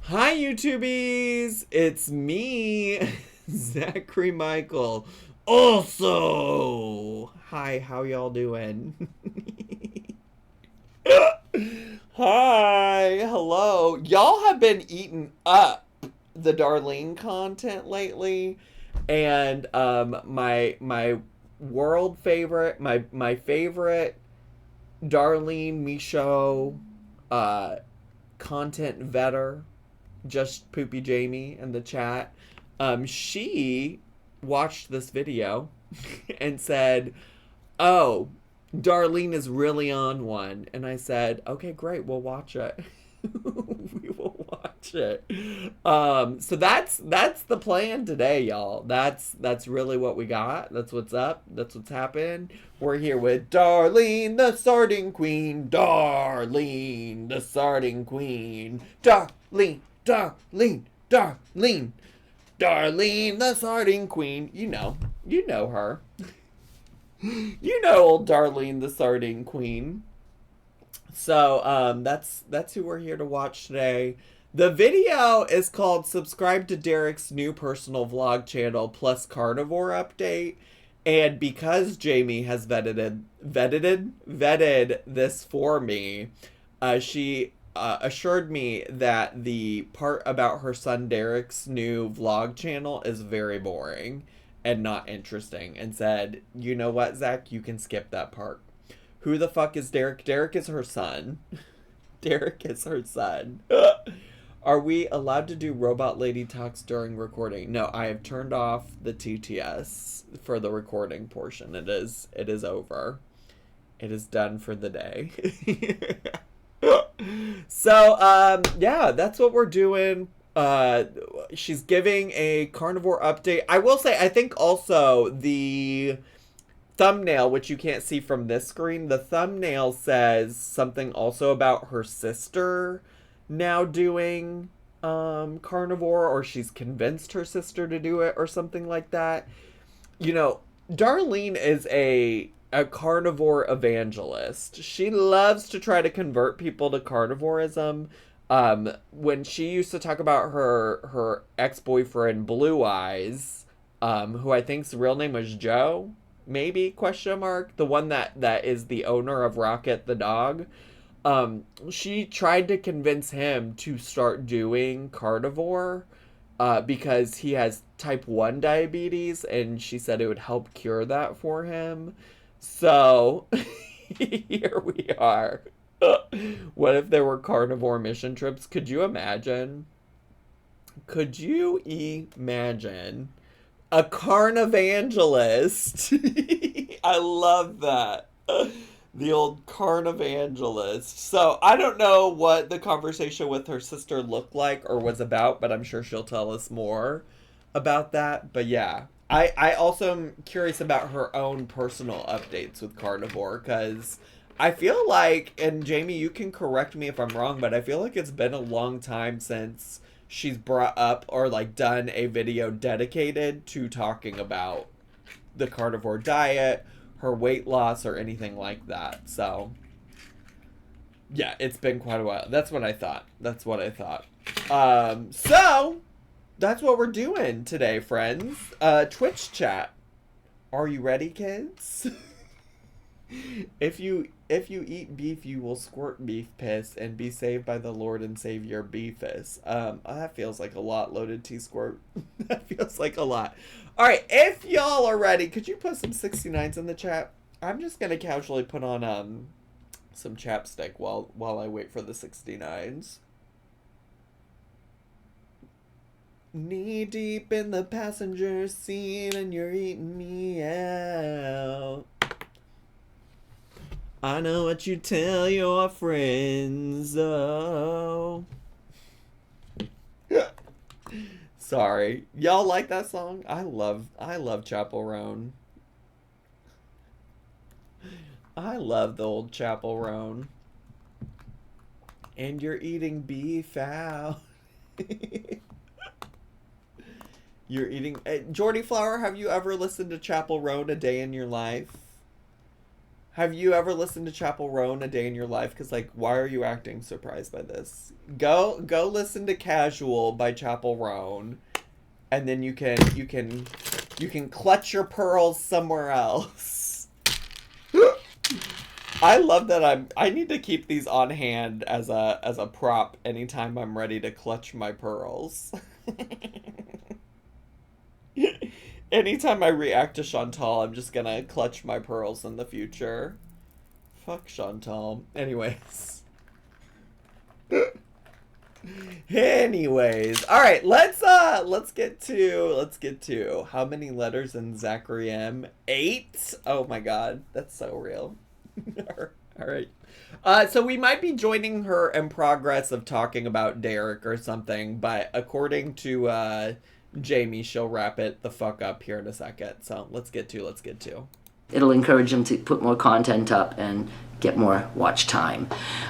Hi, YouTubies! It's me, Zachary Michael. Also, hi, how y'all doing? Hi, hello. Y'all have been eating up the Darlene content lately, and my world favorite, my favorite Darlene Michaud, uh, content vetter, just Poopy Jamie in the chat. She watched this video and said, "Oh, Darlene is really on one." And I said, "Okay, great, we'll watch it." We will watch it. So that's the plan today, y'all. That's really what we got. That's what's up. That's what's happening. We're here with Darlene, the Sardine Queen. Darlene, the Sardine Queen. Darlene, Darlene, Darlene, Darlene, the Sardine Queen. You know her. You know old Darlene, the Sardine Queen. So that's who we're here to watch today. The video is called "Subscribe to Derek's new personal vlog channel plus carnivore update." And because Jamie has vetted this for me, she assured me that the part about her son Derek's new vlog channel is very boring and not interesting, and said, "You know what, Zach? You can skip that part." Who the fuck is Derek? Derek is her son. Derek is her son. Are we allowed to do robot lady talks during recording? No, I have turned off the TTS for the recording portion. It is over. It is done for the day. So, yeah, that's what we're doing. She's giving a carnivore update. I will say, I think also the thumbnail, which you can't see from this screen, the thumbnail says something also about her sister now doing carnivore, or she's convinced her sister to do it or something like that. You know, Darlene is a carnivore evangelist. She loves to try to convert people to carnivorism. When she used to talk about her ex-boyfriend Blue Eyes, who I think's real name was Joe, maybe, question mark, the one that is the owner of Rocket the dog. She tried to convince him to start doing carnivore because he has type 1 diabetes, and she said it would help cure that for him. So here we are. What if there were carnivore mission trips? Could you imagine? Could you imagine a carnivangelist? I love that. The old carnivangelist. So I don't know what the conversation with her sister looked like or was about, but I'm sure she'll tell us more about that. But yeah, I also am curious about her own personal updates with carnivore, because I feel like, and Jamie, you can correct me if I'm wrong, but I feel like it's been a long time since she's brought up or like done a video dedicated to talking about the carnivore diet, her weight loss, or anything like that. So yeah, it's been quite a while. That's what I thought. So that's what we're doing today, friends. Twitch chat. Are you ready, kids? If you eat beef, you will squirt beef piss and be saved by the Lord and Savior Beefus. That feels like a lot, loaded T squirt. That feels like a lot. All right, if y'all are ready, could you put some 69s in the chat? I'm just gonna casually put on some chapstick while I wait for the 69s. Knee deep in the passenger seat and you're eating me out. I know what you tell your friends. Oh. Sorry. Y'all like that song? I love Chapel Roan. I love the old Chapel Roan. And you're eating beef out. You're eating... Jordy Flower, have you ever listened to Chapel Roan, A Day in Your Life? Have you ever listened to Chapel Roan, A Day in Your Life? Because, like, why are you acting surprised by this? Go listen to Casual by Chapel Roan, and then you can clutch your pearls somewhere else. I love that I need to keep these on hand as a prop anytime I'm ready to clutch my pearls. Anytime I react to Chantal, I'm just gonna clutch my pearls in the future. Fuck Chantal. Anyways. All right, let's get to how many letters in Zachary M? 8? Oh my god, that's so real. All right. So we might be joining her in progress of talking about Derek or something, but according to Jamie, she'll wrap it the fuck up here in a second. So let's get to. It'll encourage them to put more content up and get more watch time.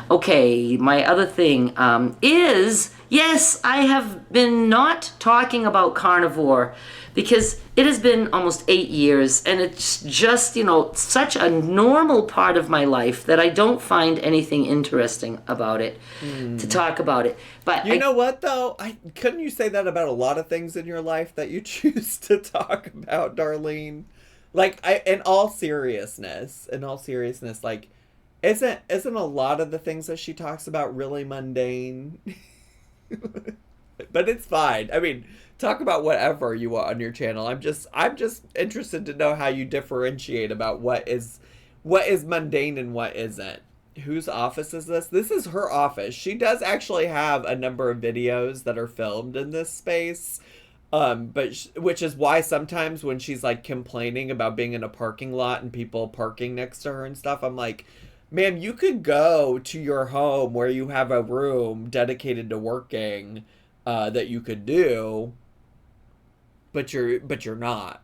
Okay, my other thing is, yes, I have been not talking about Carnivore because it has been almost 8 years and it's just, such a normal part of my life that I don't find anything interesting about it to talk about it. But you know what, though? Couldn't you say that about a lot of things in your life that you choose to talk about, Darlene? Like, in all seriousness, like, isn't a lot of the things that she talks about really mundane? But it's fine. I mean, talk about whatever you want on your channel. I'm just interested to know how you differentiate about what is mundane and what isn't. Whose office is this? This is her office. She does actually have a number of videos that are filmed in this space. Which is why sometimes when she's like complaining about being in a parking lot and people parking next to her and stuff, I'm like, ma'am, you could go to your home where you have a room dedicated to working, that you could do, but you're not.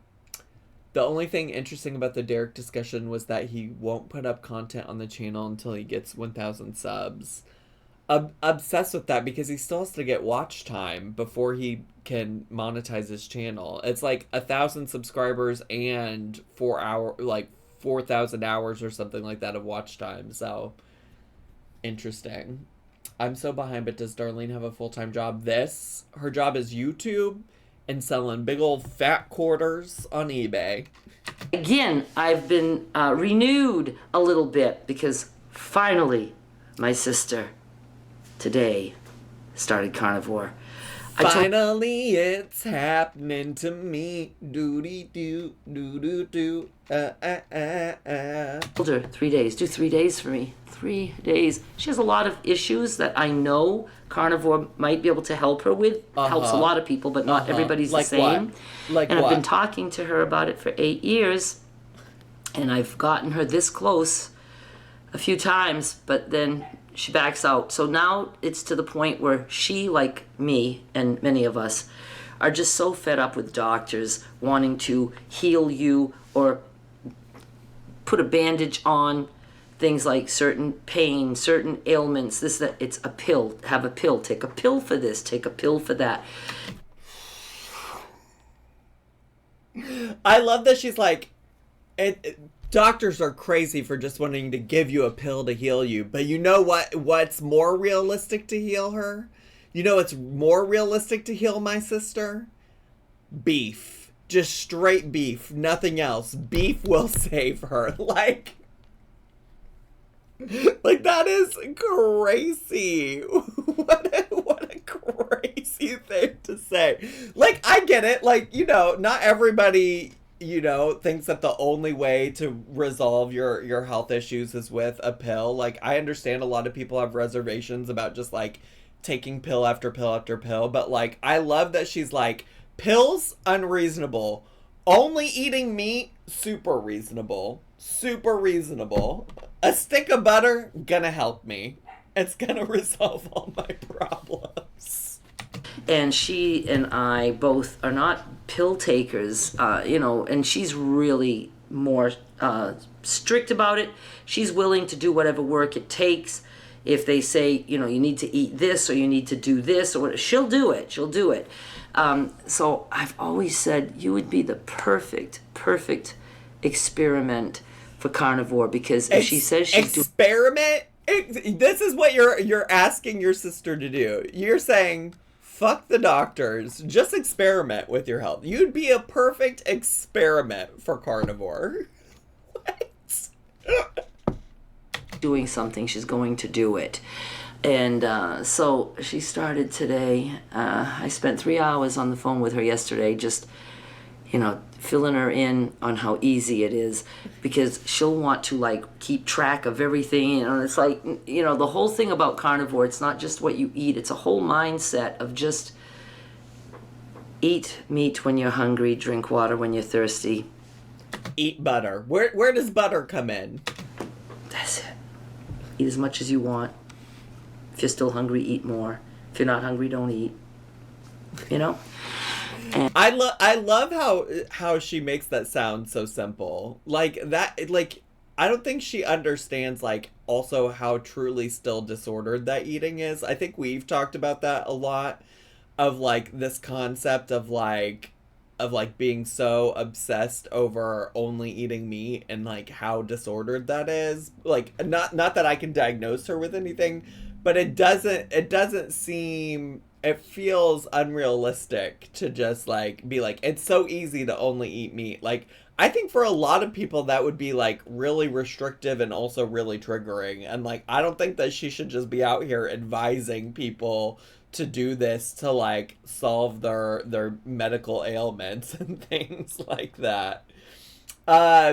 The only thing interesting about the Derek discussion was that he won't put up content on the channel until he gets 1,000 subs. Obsessed with that because he still has to get watch time before he can monetize his channel. It's like 1,000 subscribers and 4,000 hours or something like that of watch time. So interesting. I'm so behind, but does Darlene have a full-time job? Her job is YouTube and selling big old fat quarters on eBay. Again, I've been renewed a little bit because finally my sister today started Carnivore. Finally, it's happening to me. Doody-doo, doo-doo-doo, Told her 3 days. Do 3 days for me. 3 days. She has a lot of issues that I know Carnivore might be able to help her with. Helps a lot of people, but not everybody's like the same. What? I've been talking to her about it for 8 years, and I've gotten her this close a few times, but then she backs out. So now it's to the point where she, like me and many of us, are just so fed up with doctors wanting to heal you or put a bandage on things like certain pain, certain ailments, this, that. It's a pill. Have a pill. Take a pill for this. Take a pill for that. I love that she's like, doctors are crazy for just wanting to give you a pill to heal you. But you know what's more realistic to heal her? You know what's more realistic to heal my sister? Beef. Just straight beef. Nothing else. Beef will save her. Like that is crazy. What a crazy thing to say. Like, I get it. Like, not everybody thinks that the only way to resolve your health issues is with a pill. Like, I understand a lot of people have reservations about just like taking pill after pill after pill, but like, I love that she's like, pills unreasonable, only eating meat super reasonable, a stick of butter gonna help me, it's gonna resolve all my problems. And she and I both are not pill takers, and she's really more strict about it. She's willing to do whatever work it takes. If they say, you need to eat this or you need to do this or whatever, she'll do it. So I've always said you would be the perfect experiment for Carnivore, because if she says she's doing... Experiment? This is what you're asking your sister to do. You're saying, fuck the doctors, just experiment with your health. You'd be a perfect experiment for Carnivore. What? Doing something, she's going to do it. And so she started today. I spent 3 hours on the phone with her yesterday, just, filling her in on how easy it is, because she'll want to like keep track of everything. And it's like, the whole thing about Carnivore, it's not just what you eat, it's a whole mindset of just eat meat when you're hungry, drink water when you're thirsty. Eat butter. Where does butter come in? That's it. Eat as much as you want. If you're still hungry, eat more. If you're not hungry, don't eat. And I love how she makes that sound so simple. Like that, like I don't think she understands like also how truly still disordered that eating is. I think we've talked about that a lot, of like this concept of like being so obsessed over only eating meat, and like how disordered that is. Like not that I can diagnose her with anything, but it doesn't seem, it feels unrealistic to just like be like, it's so easy to only eat meat. Like I think for a lot of people that would be like really restrictive and also really triggering. And like I don't think that she should just be out here advising people to do this to like solve their medical ailments and things like that.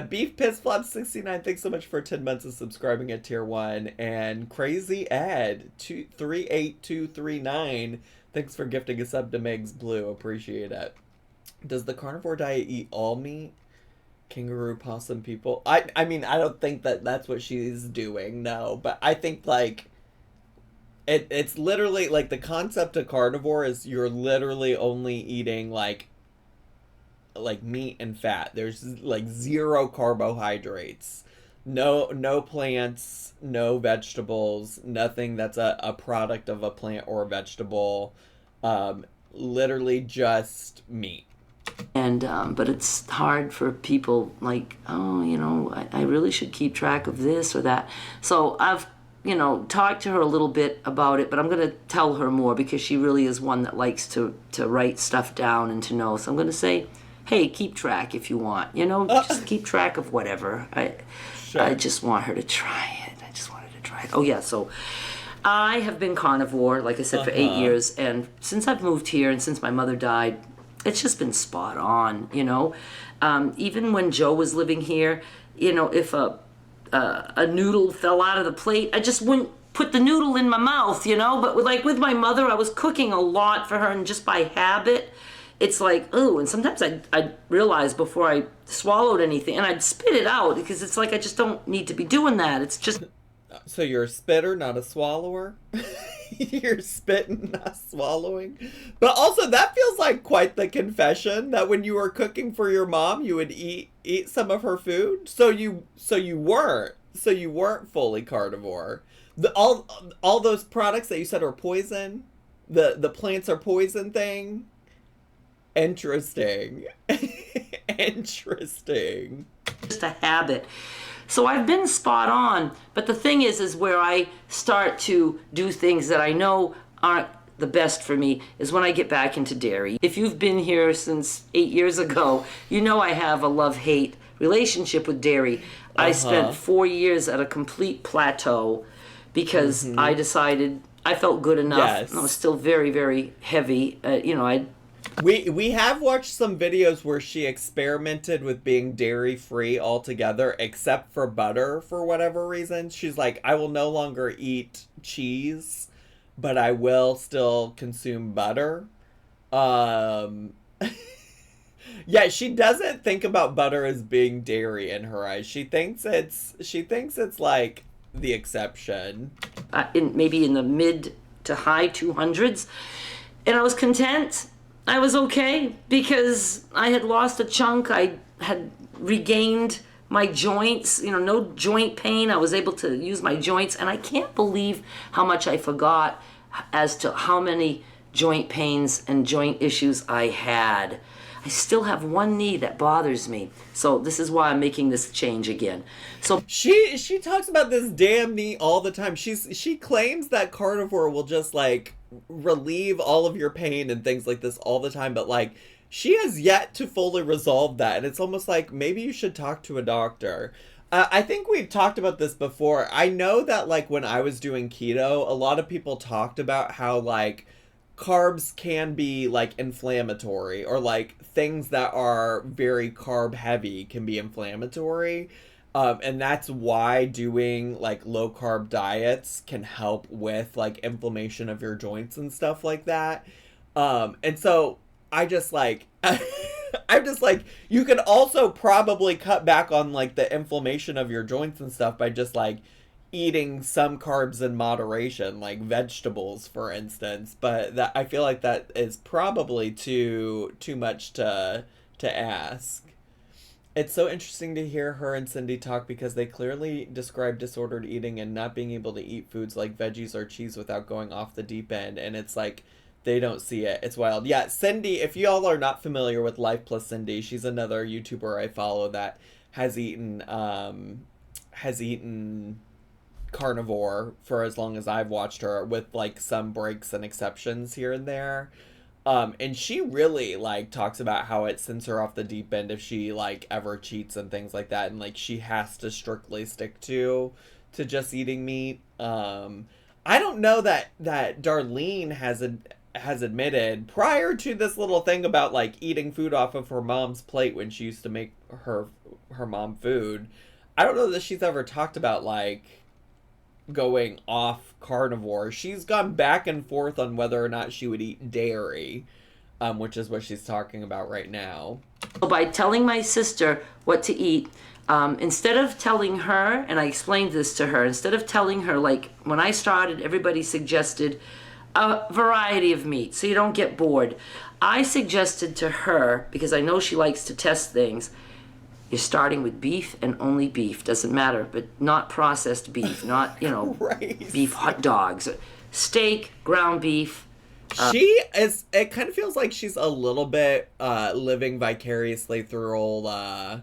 Beef Piss Flop 69, thanks so much for 10 months of subscribing at tier 1. And Crazy Ed 38239, thanks for gifting a sub to Megs Blue, appreciate it. Does the carnivore diet eat all meat? Kangaroo, possum people? I mean, I don't think that that's what she's doing, no, but I think like it's literally like the concept of carnivore is you're literally only eating like meat and fat. There's like zero carbohydrates, no plants, no vegetables, nothing that's a product of a plant or a vegetable, literally just meat. And but it's hard for people like, I really should keep track of this or that. So I've talked to her a little bit about it, but I'm going to tell her more, because she really is one that likes to write stuff down and to know. So I'm going to say, hey, keep track if you want. Just keep track of whatever. Sure. I just want her to try it. I just want her to try it. Oh, yeah, so I have been carnivore, like I said, for 8 years. And since I've moved here and since my mother died, it's just been spot on, Even when Joe was living here, if a noodle fell out of the plate, I just wouldn't put the noodle in my mouth, But with my mother, I was cooking a lot for her, and just by habit, it's like, ooh, and sometimes I'd realize before I swallowed anything, and I'd spit it out, because it's like I just don't need to be doing that. It's just... So you're a spitter, not a swallower? You're spitting, not swallowing? But also, that feels like quite the confession, that when you were cooking for your mom, you would eat some of her food? So you weren't fully carnivore. All those products that you said are poison? The plants are poison thing? Interesting. Interesting. Just a habit. So I've been spot on, but the thing is where I start to do things that I know aren't the best for me is when I get back into dairy. If you've been here since 8 years ago, I have a love-hate relationship with dairy. I spent 4 years at a complete plateau because I decided I felt good enough. Yes. I was still very, very heavy. We have watched some videos where she experimented with being dairy-free altogether, except for butter for whatever reason. She's like, I will no longer eat cheese, but I will still consume butter. Yeah, she doesn't think about butter as being dairy in her eyes. She thinks it's like the exception. Maybe in the mid to high 200s, and I was content. I was okay because I had lost a chunk. I had regained my joints, no joint pain. I was able to use my joints, and I can't believe how much I forgot as to how many joint pains and joint issues I had. I still have one knee that bothers me. So this is why I'm making this change again. So she talks about this damn knee all the time. She claims that carnivore will just like relieve all of your pain and things like this all the time, but like she has yet to fully resolve that, and it's almost like maybe you should talk to a doctor. I think we've talked about this before. I know that like when I was doing keto, a lot of people talked about how like carbs can be like inflammatory, or like things that are very carb heavy can be inflammatory. And that's why doing like low carb diets can help with like inflammation of your joints and stuff like that. And so I just like, I'm just like, you can also probably cut back on like the inflammation of your joints and stuff by just like eating some carbs in moderation, like vegetables, for instance. But that, I feel like that is probably too much to ask. It's so interesting to hear her and Cindy talk because they clearly describe disordered eating and not being able to eat foods like veggies or cheese without going off the deep end. And it's like they don't see it. It's wild. Yeah, Cindy, if y'all are not familiar with Life Plus Cindy, she's another YouTuber I follow that has eaten carnivore for as long as I've watched her, with like some breaks and exceptions here and there. And she really like talks about how it sends her off the deep end if she like ever cheats and things like that, and like she has to strictly stick to just eating meat. I don't know that Darlene has admitted prior to this little thing about like eating food off of her mom's plate when she used to make her mom food. I don't know that she's ever talked about like going off carnivore. She's gone back and forth on whether or not she would eat dairy, which is what she's talking about right now. by telling my sister what to eat, instead of telling her, and I explained this to her, instead of telling her, like when I started, everybody suggested a variety of meat so you don't get bored. I suggested to her, because I know she likes to test things, you're starting with beef and only beef, doesn't matter, but not processed beef, not, Right. beef hot dogs, steak, ground beef. She is, it kind of feels like she's a little bit living vicariously through her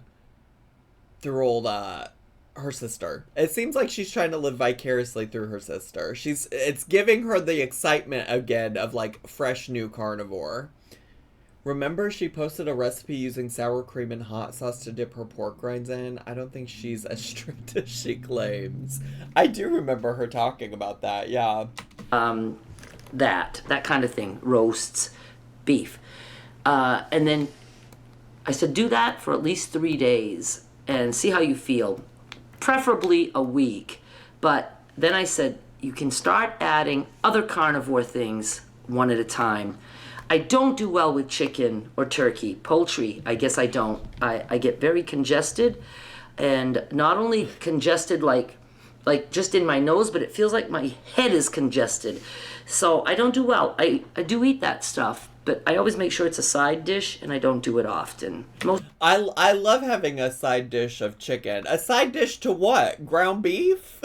sister. It seems like she's trying to live vicariously through her sister. It's giving her the excitement again of like fresh new carnivore. Remember, she posted a recipe using sour cream and hot sauce to dip her pork rinds in? I don't think she's as strict as she claims. I do remember her talking about that, yeah. That kind of thing, roasts, beef. And then I said, do that for at least 3 days and see how you feel, preferably a week. But then I said, you can start adding other carnivore things one at a time. I don't do well with chicken or turkey. Poultry, I guess I don't. I get very congested, and not only congested like just in my nose, but it feels like my head is congested. So I don't do well. I do eat that stuff, but I always make sure it's a side dish, and I don't do it often. I love having a side dish of chicken. A side dish to what? Ground beef?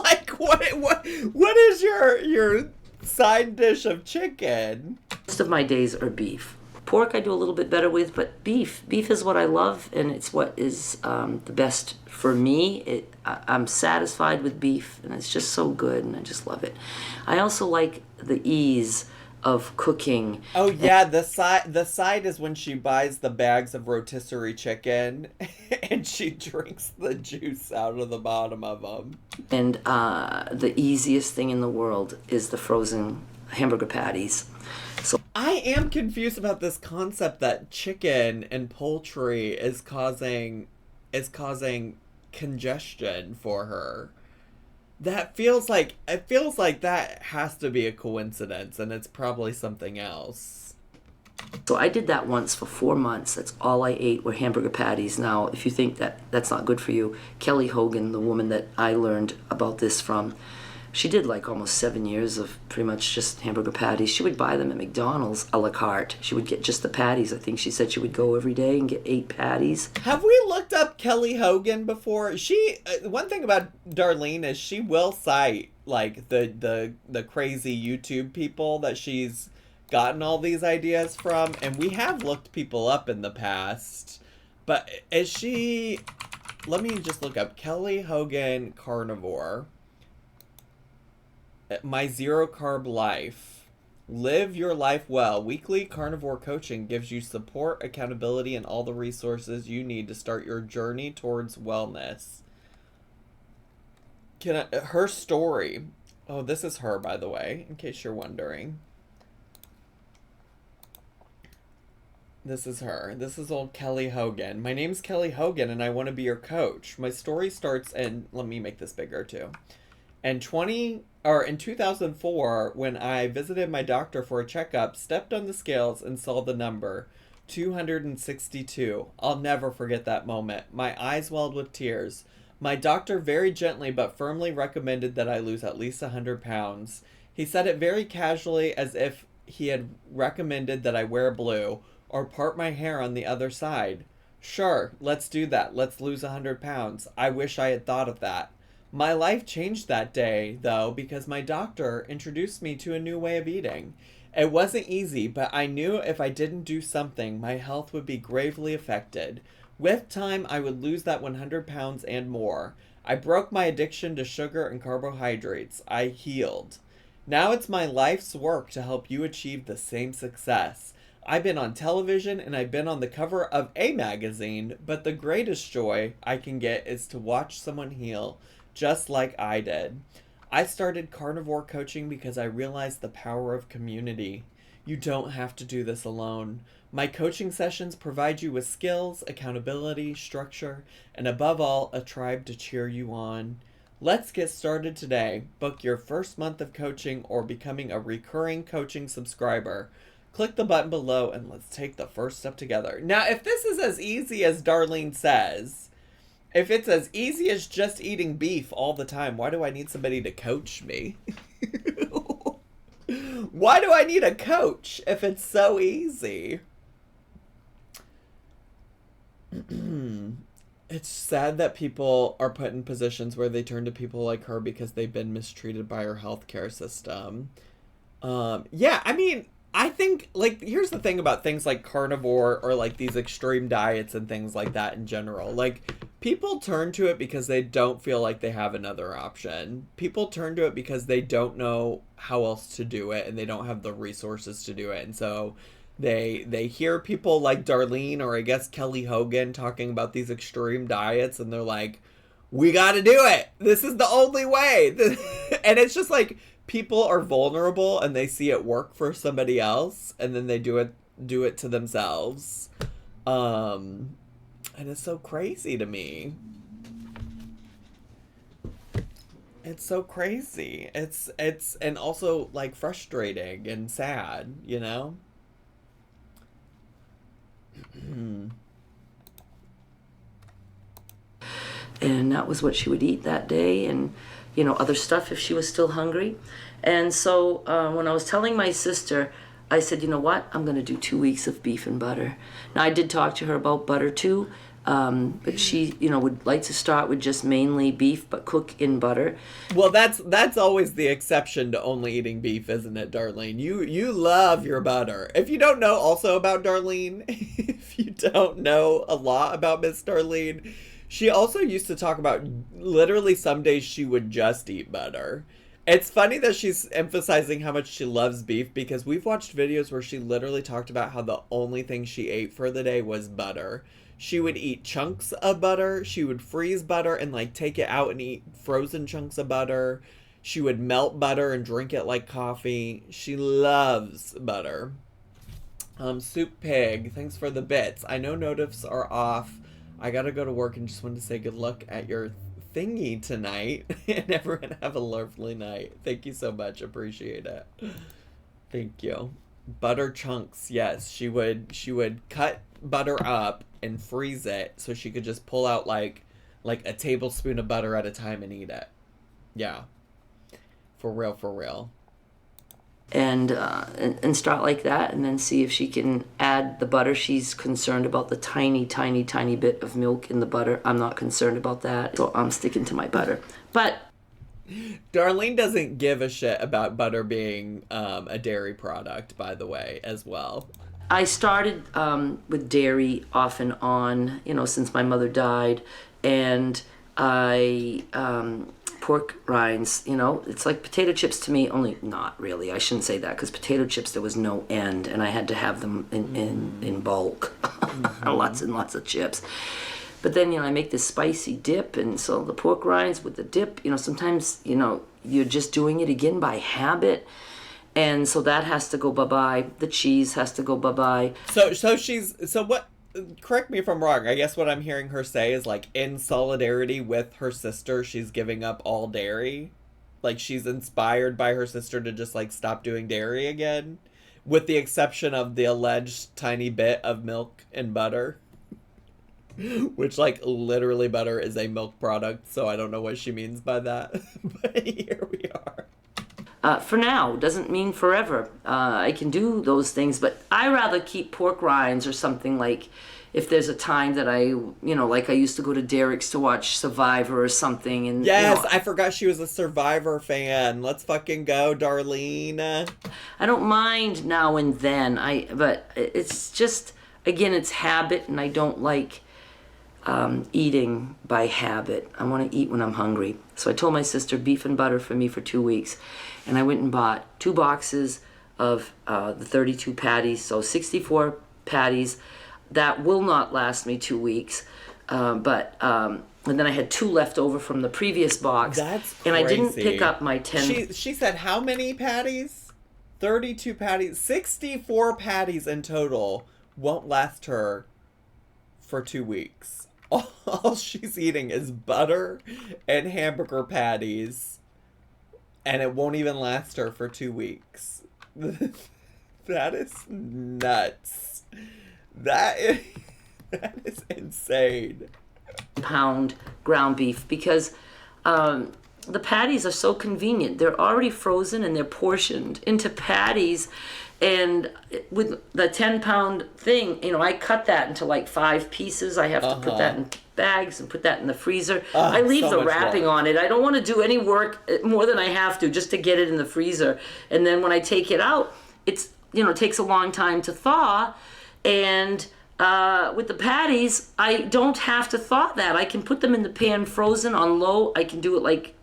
Like what is your side dish of chicken? Most of my days are beef. Pork I do a little bit better with, but beef is what I love, and it's what is the best for me. I'm satisfied with beef, and it's just so good, and I just love it. I also like the ease of cooking. Oh yeah, the side is when she buys the bags of rotisserie chicken and she drinks the juice out of the bottom of them. And the easiest thing in the world is the frozen hamburger patties. So I am confused about this concept that chicken and poultry is causing congestion for her. It feels like that has to be a coincidence, and it's probably something else. So I did that once for 4 months. That's all I ate were hamburger patties. Now, if you think that that's not good for you, Kelly Hogan, the woman that I learned about this from, she did like almost 7 years of pretty much just hamburger patties. She would buy them at McDonald's a la carte. She would get just the patties. I think she said she would go every day and get 8 patties. Have we looked up Kelly Hogan before? She one thing about Darlene is she will cite like the crazy YouTube people that she's gotten all these ideas from, and we have looked people up in the past. But is she... Let me just look up Kelly Hogan Carnivore. My Zero Carb Life. Live your life well. Weekly carnivore coaching gives you support, accountability, and all the resources you need to start your journey towards wellness. Her story. Oh, this is her, by the way, in case you're wondering. This is her. This is old Kelly Hogan. My name's Kelly Hogan, and I want to be your coach. My story starts in... Let me make this bigger, too. In 2004, when I visited my doctor for a checkup, stepped on the scales and saw the number 262. I'll never forget that moment. My eyes welled with tears. My doctor very gently but firmly recommended that I lose at least 100 pounds. He said it very casually, as if he had recommended that I wear blue or part my hair on the other side. Sure, let's do that. Let's lose 100 pounds. I wish I had thought of that. My life changed that day, though, because my doctor introduced me to a new way of eating. It wasn't easy, but I knew if I didn't do something, my health would be gravely affected. With time, I would lose that 100 pounds and more. I broke my addiction to sugar and carbohydrates. I healed. Now it's my life's work to help you achieve the same success. I've been on television and I've been on the cover of a magazine, but the greatest joy I can get is to watch someone heal, just like I did. I started carnivore coaching because I realized the power of community. You don't have to do this alone. My coaching sessions provide you with skills, accountability, structure, and above all, a tribe to cheer you on. Let's get started today. Book your first month of coaching or becoming a recurring coaching subscriber. Click the button below and let's take the first step together. Now, if this is as easy as Darlene says, if it's as easy as just eating beef all the time, why do I need somebody to coach me? Why do I need a coach if it's so easy? It's sad that people are put in positions where they turn to people like her because they've been mistreated by our healthcare system. Yeah, I mean, I think, like, here's the thing about things like carnivore or, like, these extreme diets and things like that in general. Like, people turn to it because they don't feel like they have another option. People turn to it because they don't know how else to do it and they don't have the resources to do it. And so they hear people like Darlene or I guess Kelly Hogan talking about these extreme diets and they're like, we gotta do it. This is the only way. And it's just like, people are vulnerable and they see it work for somebody else and then they do it to themselves. And it's so crazy to me. It's so crazy. It's and also like frustrating and sad, you know? And that was what she would eat that day, and you know, other stuff if she was still hungry. And so when I was telling my sister, I said, you know what, I'm going to do 2 weeks of beef and butter. Now, I did talk to her about butter too, but she, you know, would like to start with just mainly beef, but cook in butter. Well, that's always the exception to only eating beef, isn't it, Darlene? You love your butter. If you don't know also about Darlene, if you don't know a lot about Miss Darlene, she also used to talk about literally some days she would just eat butter. It's funny that she's emphasizing how much she loves beef because we've watched videos where she literally talked about how the only thing she ate for the day was butter. She would eat chunks of butter. She would freeze butter and like take it out and eat frozen chunks of butter. She would melt butter and drink it like coffee. She loves butter. Soup Pig, thanks for the bits. I know notifs are off. I gotta go to work and just wanted to say good luck at your thingy tonight. And everyone have a lovely night. Thank you so much. Appreciate it. Thank you. Butter chunks. Yes, she would cut butter up and freeze it so she could just pull out like a tablespoon of butter at a time and eat it. Yeah. For real, for real. And start like that, and then see if she can add the butter. She's concerned about the tiny bit of milk in the butter. I'm not concerned about that, so I'm sticking to my butter. But Darlene doesn't give a shit about butter being a dairy product, by the way, as well. I started with dairy off and on, since my mother died, and I pork rinds. It's like potato chips to me. Only not really. I shouldn't say that because potato chips there was no end, and I had to have them in bulk, lots and lots of chips. But then I make this spicy dip, and so the pork rinds with the dip. Sometimes you're just doing it again by habit. And so that has to go bye-bye. The cheese has to go bye-bye. So what, correct me if I'm wrong, I guess what I'm hearing her say is, like, in solidarity with her sister, she's giving up all dairy? Like, she's inspired by her sister to just, like, stop doing dairy again? With the exception of the alleged tiny bit of milk and butter? Which, like, literally butter is a milk product, so I don't know what she means by that. But here we are. For now, doesn't mean forever. I can do those things, but I rather keep pork rinds or something, like if there's a time that I, like I used to go to Derek's to watch Survivor or something. And yes, I forgot she was a Survivor fan. Let's fucking go, Darlene. I don't mind now and then. But it's just, again, it's habit, and I don't like eating by habit. I want to eat when I'm hungry. So I told my sister, beef and butter for me for 2 weeks. And I went and bought 2 boxes of the 32 patties, so 64 patties. That will not last me 2 weeks. And then I had 2 left over from the previous box. That's crazy. And I didn't pick up my 10. She said how many patties? 32 patties. 64 patties in total won't last her for 2 weeks. All she's eating is butter and hamburger patties. And it won't even last her for 2 weeks. That is nuts. That is insane. Pound ground beef, because the patties are so convenient. They're already frozen and they're portioned into patties. And with the 10-pound thing, I cut that into like 5 pieces. I have to put that in bags and put that in the freezer. I leave so the much wrapping work on it. I don't want to do any work more than I have to just to get it in the freezer. And then when I take it out, it takes a long time to thaw. And with the patties, I don't have to thaw that. I can put them in the pan frozen on low. I can do it like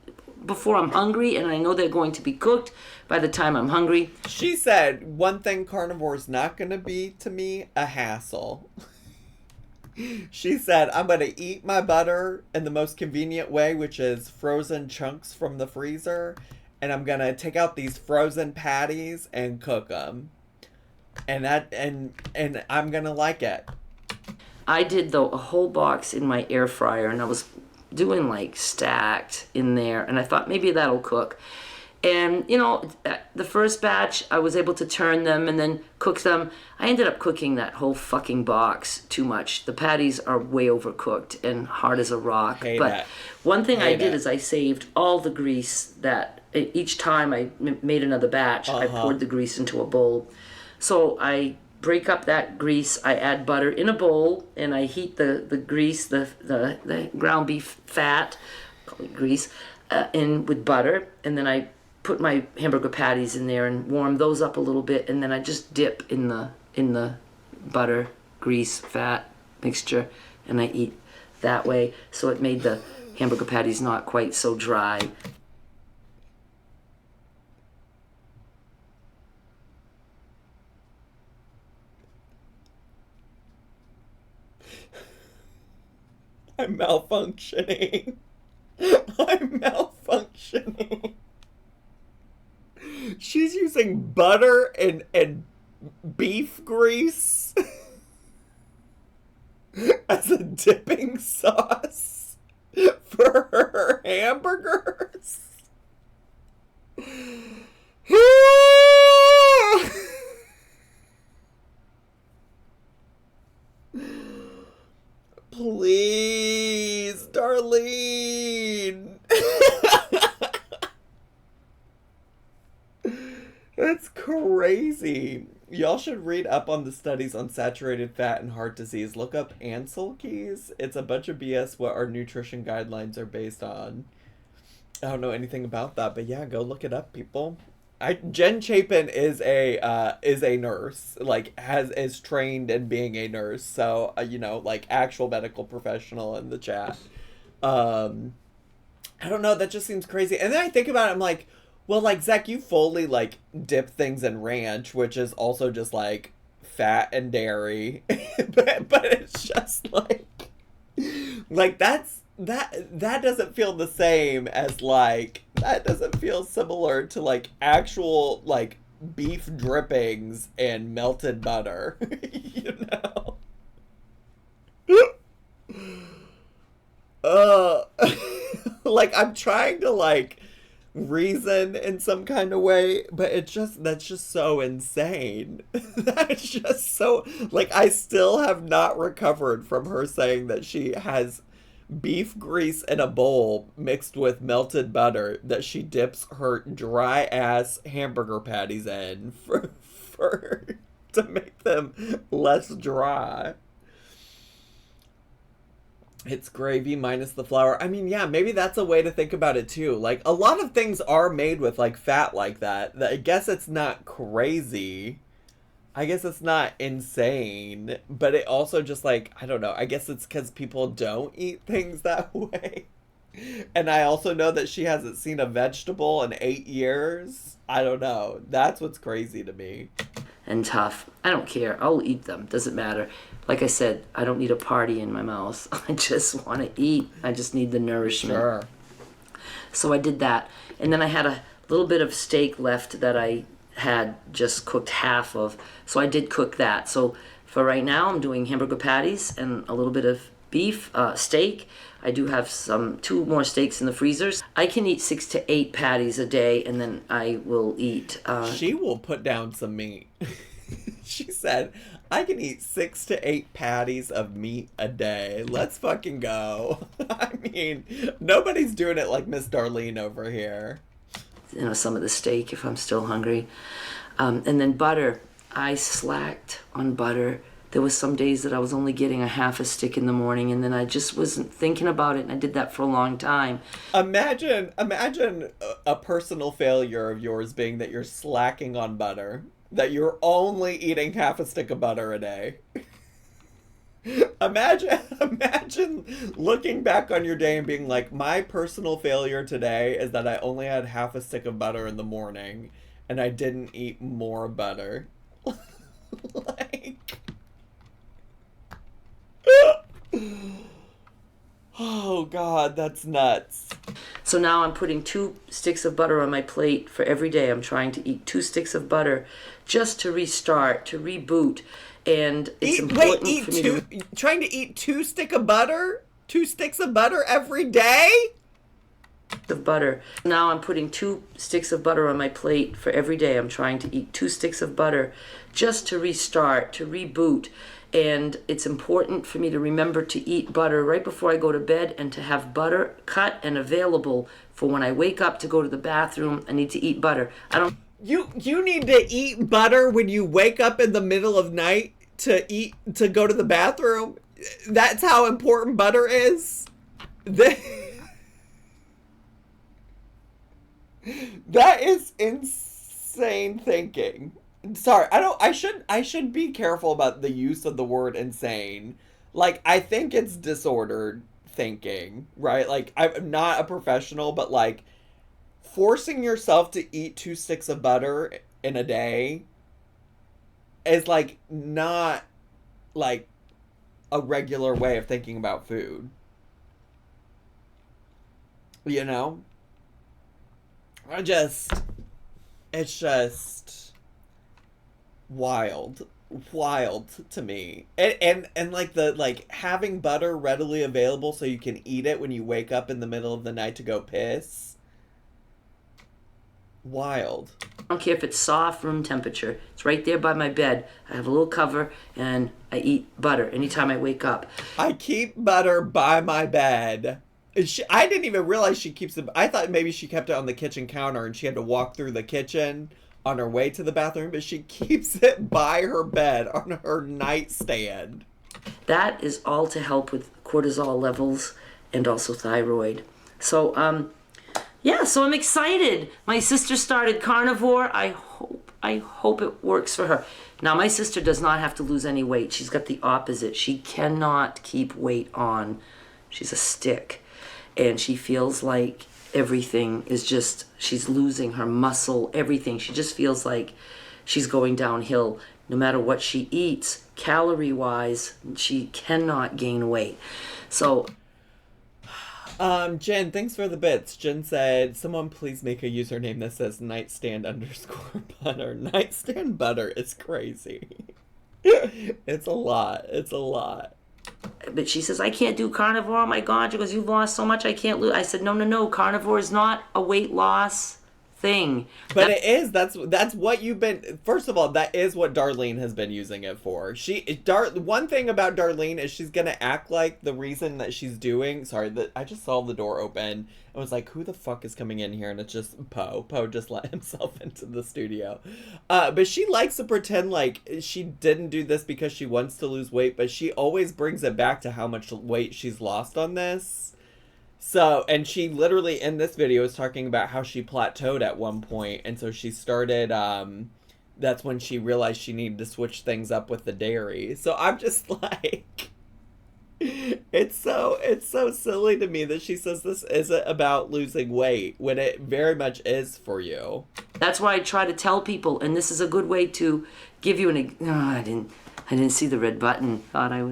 before I'm hungry, and I know they're going to be cooked by the time I'm hungry. She said one thing Carnivore's not going to be to me, a hassle. She said, I'm going to eat my butter in the most convenient way, which is frozen chunks from the freezer, and I'm going to take out these frozen patties and cook them. And I'm going to like it. I did a whole box in my air fryer, and I was doing like stacked in there, and I thought maybe that'll cook. And the first batch I was able to turn them and then cook them. I ended up cooking that whole fucking box too much. The patties are way overcooked and hard as a rock. But one thing I did is I saved all the grease. That each time I made another batch, I poured the grease into a bowl. So I break up that grease, I add butter in a bowl, and I heat the grease, the ground beef fat, call it grease, in with butter, and then I put my hamburger patties in there and warm those up a little bit, and then I just dip in the butter, grease, fat mixture, and I eat that way. So it made the hamburger patties not quite so dry. I'm malfunctioning. I'm malfunctioning. She's using butter and beef grease as a dipping sauce for her hamburgers. Please, Darlene. That's crazy. Y'all should read up on the studies on saturated fat and heart disease. Look up Ansel keys. It's a bunch of BS what our nutrition guidelines are based on. I don't know anything about that, but yeah, go look it up, people. Jen Chapin is a nurse, like is trained in being a nurse, so you know, like actual medical professional in the chat. Um, I don't know, that just seems crazy. And then I think about it, I'm like, well, like Zach, you fully like dip things in ranch, which is also just like fat and dairy, but it's just like that doesn't feel the same as like that doesn't feel similar to like actual like beef drippings and melted butter, you know. uh like I'm trying to like reason in some kind of way, but that's just so insane. That's just so like I still have not recovered from her saying that she has beef grease in a bowl mixed with melted butter that she dips her dry ass hamburger patties in for to make them less dry. It's gravy minus the flour. I mean, yeah, maybe that's a way to think about it too. Like a lot of things are made with like fat like that. I guess it's not crazy. I guess it's not insane, but it also just like, I don't know. I guess it's because people don't eat things that way. And I also know that she hasn't seen a vegetable in 8 years. I don't know. That's what's crazy to me. And tough. I don't care. I'll eat them. Doesn't matter. Like I said, I don't need a party in my mouth. I just want to eat. I just need the nourishment. Sure. So I did that. And then I had a little bit of steak left that I had just cooked half of. So I did cook that. So for right now, I'm doing hamburger patties and a little bit of beef, steak. I do have 2 more steaks in the freezers. I can eat 6 to 8 patties a day, and then I will eat... She will put down some meat. She said, I can eat 6 to 8 patties of meat a day. Let's fucking go. I mean, nobody's doing it like Miss Darlene over here. You know, some of the steak if I'm still hungry. And then butter. I slacked on butter. There was some days that I was only getting a half a stick in the morning, and then I just wasn't thinking about it, and I did that for a long time. Imagine a personal failure of yours being that you're slacking on butter. That you're only eating half a stick of butter a day. Imagine looking back on your day and being like, my personal failure today is that I only had half a stick of butter in the morning and I didn't eat more butter. Like, oh God, that's nuts. So now I'm putting 2 sticks of butter on my plate for every day. I'm trying to eat 2 sticks of butter just to restart, to reboot. And it's important for me trying to eat 2 sticks of butter? 2 sticks of butter every day? Of butter. Now I'm putting 2 sticks of butter on my plate for every day. I'm trying to eat 2 sticks of butter just to restart, to reboot. And it's important for me to remember to eat butter right before I go to bed and to have butter cut and available for when I wake up to go to the bathroom. I need to eat butter. You need to eat butter when you wake up in the middle of night to go to the bathroom? That's how important butter is? That is insane thinking. Sorry, I should be careful about the use of the word insane. Like, I think it's disordered thinking, right? Like, I'm not a professional, but like, forcing yourself to eat 2 sticks of butter in a day is like not like a regular way of thinking about food. You know? It's just wild to me. And like the like having butter readily available so you can eat it when you wake up in the middle of the night to go piss. Wild. I don't care if it's soft, room temperature. It's right there by my bed. I have a little cover and I eat butter anytime I wake up. I keep butter by my bed. I didn't even realize she keeps it. I thought maybe she kept it on the kitchen counter and she had to walk through the kitchen on her way to the bathroom, but she keeps it by her bed on her nightstand. That is all to help with cortisol levels and also thyroid. So Yeah, so I'm excited. My sister started Carnivore. I hope it works for her. Now, my sister does not have to lose any weight. She's got the opposite. She cannot keep weight on. She's a stick. And she feels like everything is just, she's losing her muscle, everything. She just feels like she's going downhill. No matter what she eats, calorie-wise, she cannot gain weight. So Jen, thanks for the bits. Jen said, someone please make a username that says nightstand_butter. Nightstand butter is crazy. It's a lot. It's a lot. But she says, I can't do Carnivore. Oh my God. She goes, you've lost so much, I can't lose. I said, no. Carnivore is not a weight loss thing. But it is. That's what you've been. First of all, that is what Darlene has been using it for. One thing about Darlene is she's gonna act like the reason that she's doing. Sorry, that I just saw the door open. I was like, who the fuck is coming in here? And it's just Poe. Poe just let himself into the studio. But she likes to pretend like she didn't do this because she wants to lose weight, but she always brings it back to how much weight she's lost on this. So, and she literally in this video is talking about how she plateaued at one point, and so she started, that's when she realized she needed to switch things up with the dairy. So I'm just like, it's so silly to me that she says this isn't about losing weight, when it very much is for you. That's why I try to tell people, and this is a good way to give you I didn't see the red button. Thought I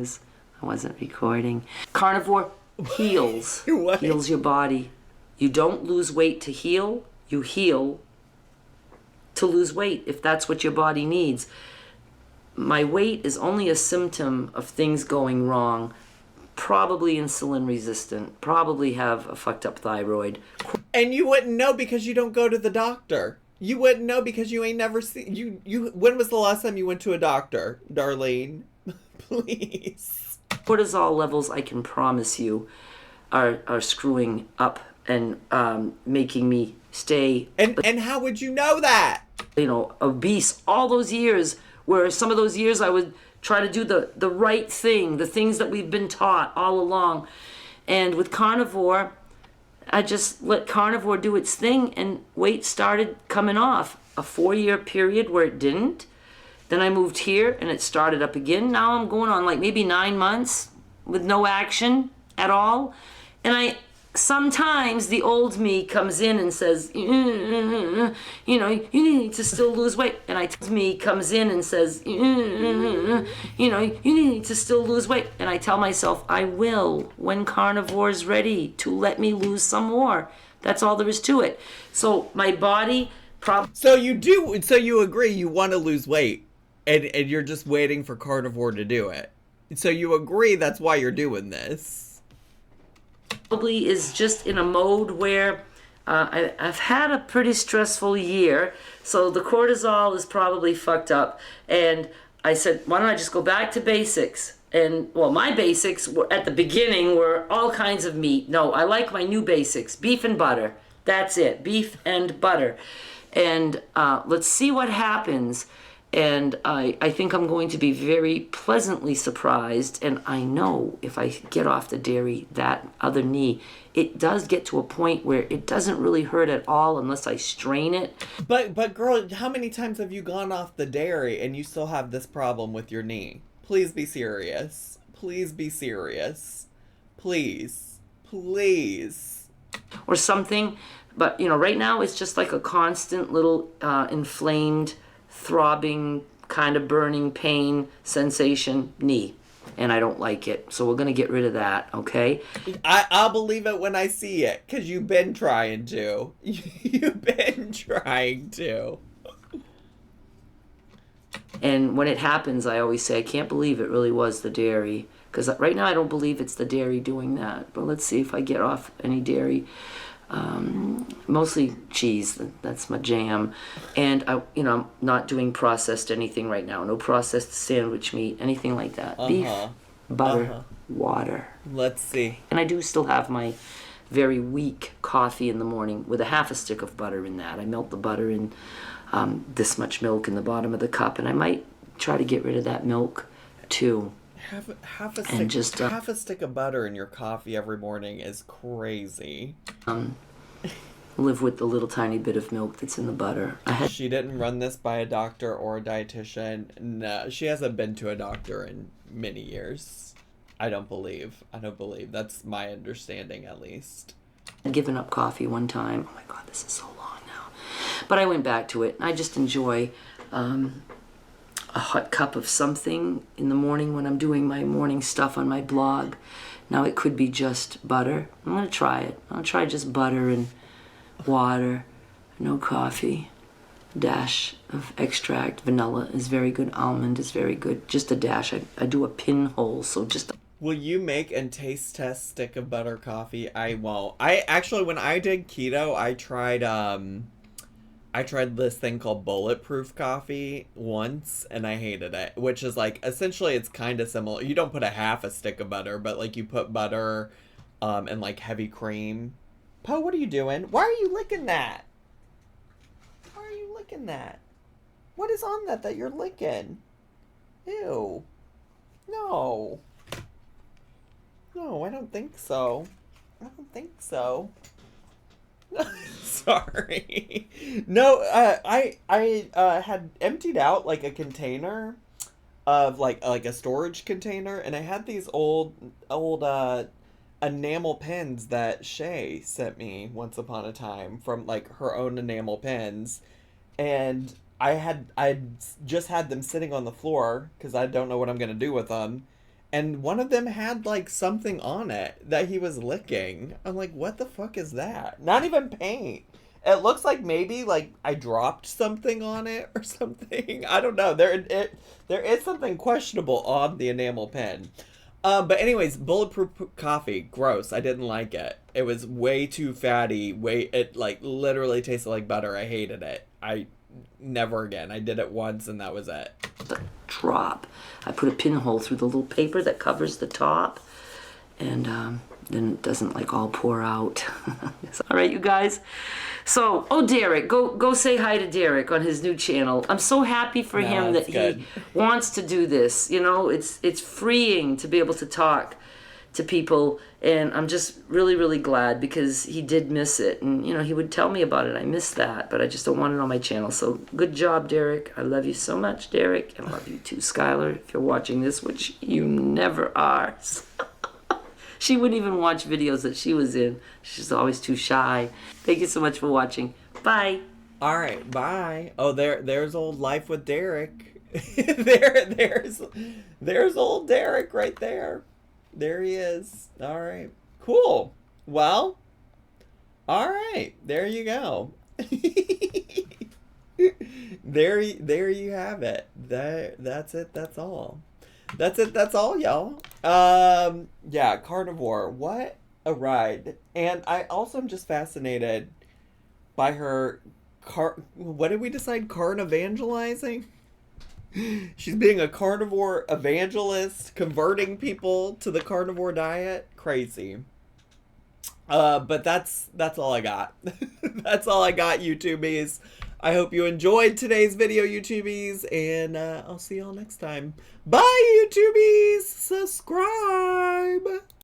wasn't recording. Carnivore heals. Heals your body. You don't lose weight to heal. You heal to lose weight if that's what your body needs. My weight is only a symptom of things going wrong. Probably insulin resistant. Probably have a fucked up thyroid. And you wouldn't know because you don't go to the doctor. You wouldn't know because you ain't never seen you. When was the last time you went to a doctor, Darlene? Please. Cortisol levels, I can promise you, are screwing up and making me stay. And how would you know that? Obese all those years, where some of those years I would try to do the right thing, the things that we've been taught all along. And with Carnivore, I just let Carnivore do its thing, and weight started coming off. A 4-year period where it didn't. Then I moved here and it started up again. Now I'm going on like maybe 9 months with no action at all. And sometimes the old me comes in and says, you need to still lose weight. And me comes in and says, you need to still lose weight. And I tell myself, I will when Carnivore is ready to let me lose some more. That's all there is to it. So my body So you agree you want to lose weight. And you're just waiting for Carnivore to do it. So you agree that's why you're doing this. Probably is just in a mode where I've had a pretty stressful year. So the cortisol is probably fucked up. And I said, why don't I just go back to basics? And, well, my basics were at the beginning were all kinds of meat. No, I like my new basics. Beef and butter. That's it. Beef and butter. And let's see what happens. And I think I'm going to be very pleasantly surprised. And I know if I get off the dairy, that other knee, it does get to a point where it doesn't really hurt at all unless I strain it. But girl, how many times have you gone off the dairy and you still have this problem with your knee? Please be serious. Please be serious. Please. Please. Or something. But, right now it's just like a constant little inflamed, throbbing, kind of burning pain sensation knee. And I don't like it. So we're going to get rid of that, okay? I'll believe it when I see it, because you've been trying to. You've been trying to. And when it happens, I always say, I can't believe it really was the dairy. Because right now I don't believe it's the dairy doing that. But let's see if I get off any dairy. Mostly cheese, that's my jam. And I'm not doing processed anything right now. No processed sandwich meat, anything like that. Beef, butter, water. Let's see. And I do still have my very weak coffee in the morning with a half a stick of butter in that. I melt the butter in this much milk in the bottom of the cup, and I might try to get rid of that milk too. Half a stick of butter in your coffee every morning is crazy. live with the little tiny bit of milk that's in the butter. She didn't run this by a doctor or a dietitian. No, she hasn't been to a doctor in many years. I don't believe. That's my understanding, at least. I'd given up coffee one time. Oh my God, this is so long now. But I went back to it. I just enjoy a hot cup of something in the morning when I'm doing my morning stuff on my blog. Now it could be just butter. I'm going to try it. I'll try just butter and water, no coffee, dash of extract. Vanilla is very good. Almond is very good. Just a dash. I do a pinhole, so just Will you make and taste test stick of butter coffee? I won't. I actually, when I did keto, I tried this thing called bulletproof coffee once, and I hated it. Which is like, essentially, it's kind of similar. You don't put a half a stick of butter, but like you put butter, and like heavy cream. Poe, what are you doing? Why are you licking that? Why are you licking that? What is on that you're licking? Ew. No. No, I don't think so. I don't think so. Sorry. No, I had emptied out like a container of like a storage container, and I had these old enamel pens that Shay sent me once upon a time from like her own enamel pens, and I just had them sitting on the floor because I don't know what I'm gonna do with them, and one of them had like something on it that he was licking. I'm like, what the fuck is that? Not even paint. It looks like maybe like I dropped something on it or something. I don't know. There is something questionable on the enamel pen. But anyways, bulletproof coffee, gross. I didn't like it. It was way too fatty. It like literally tasted like butter. I hated it. I never again. I did it once and that was it. the drop. I put a pinhole through the little paper that covers the top, and then it doesn't like all pour out. All right, you guys. So, Derek, go say hi to Derek on his new channel. I'm so happy for him that he wants to do this. You know, it's freeing to be able to talk to people, and I'm just really, really glad because he did miss it, and you know, he would tell me about it. I missed that, but I just don't want it on my channel. So good job, Derek. I love you so much, Derek, and I love you too, Skylar, if you're watching this, which you never are. She wouldn't even watch videos that she was in. She's always too shy. Thank you so much for watching. Bye. All right, bye. Oh, there's old Life with Derek. there's old Derek right there. There he is. All right, cool. Well, all right, there you go. there you have it. That's it. That's all. That's it. That's all, y'all. Yeah, Carnivore. What a ride. And I also am just fascinated by her what did we decide? Carnivangelizing? She's being a carnivore evangelist, converting people to the carnivore diet. Crazy. But that's all I got. That's all I got, YouTubies. I hope you enjoyed today's video, YouTubies, and I'll see y'all next time. Bye, YouTubies! Subscribe!